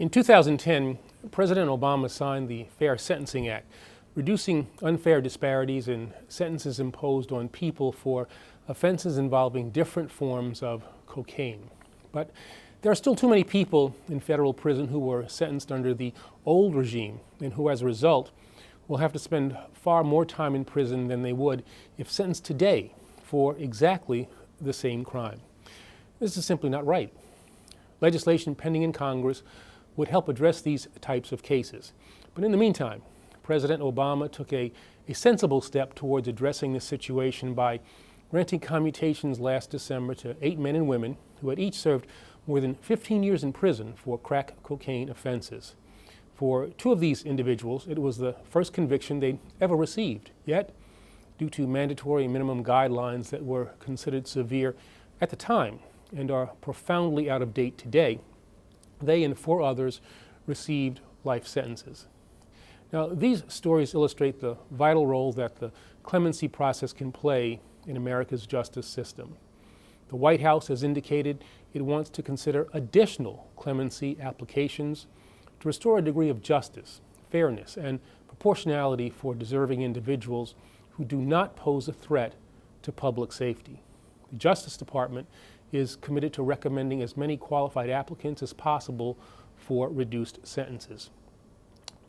In 2010, President Obama signed the Fair Sentencing Act, reducing unfair disparities in sentences imposed on people for offenses involving different forms of cocaine. But there are still too many people in federal prison who were sentenced under the old regime and who, as a result, will have to spend far more time in prison than they would if sentenced today for exactly the same crime. This is simply not right. Legislation pending in Congress would help address these types of cases. But in the meantime, President Obama took a sensible step towards addressing this situation by granting commutations last December to 8 men and women who had each served more than 15 years in prison for crack cocaine offenses. For 2 of these individuals, it was the first conviction they'd ever received. Yet, due to mandatory minimum guidelines that were considered severe at the time and are profoundly out of date today, they and 4 others received life sentences. Now, these stories illustrate the vital role that the clemency process can play in America's justice system. The White House has indicated it wants to consider additional clemency applications to restore a degree of justice, fairness, and proportionality for deserving individuals who do not pose a threat to public safety. The Justice Department is committed to recommending as many qualified applicants as possible for reduced sentences.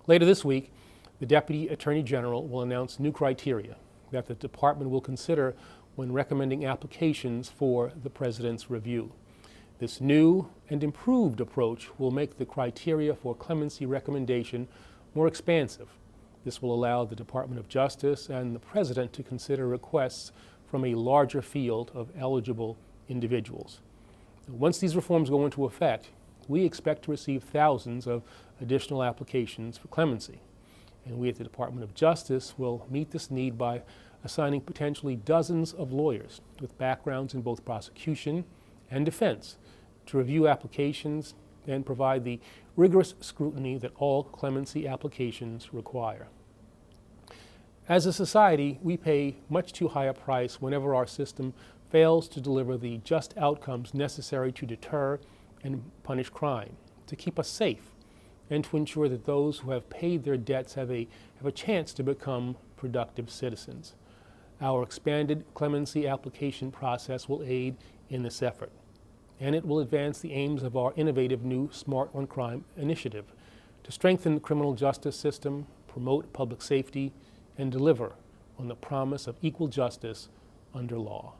Later this week, the Deputy Attorney General will announce new criteria that the department will consider when recommending applications for the President's review. This new and improved approach will make the criteria for clemency recommendation more expansive. This will allow the Department of Justice and the President to consider requests from a larger field of eligible individuals. Once these reforms go into effect, we expect to receive thousands of additional applications for clemency. And we at the Department of Justice will meet this need by assigning potentially dozens of lawyers with backgrounds in both prosecution and defense to review applications and provide the rigorous scrutiny that all clemency applications require. As a society, we pay much too high a price whenever our system fails to deliver the just outcomes necessary to deter and punish crime, to keep us safe, and to ensure that those who have paid their debts have a chance to become productive citizens. Our expanded clemency application process will aid in this effort, and it will advance the aims of our innovative new Smart on Crime initiative to strengthen the criminal justice system, promote public safety, and deliver on the promise of equal justice under law.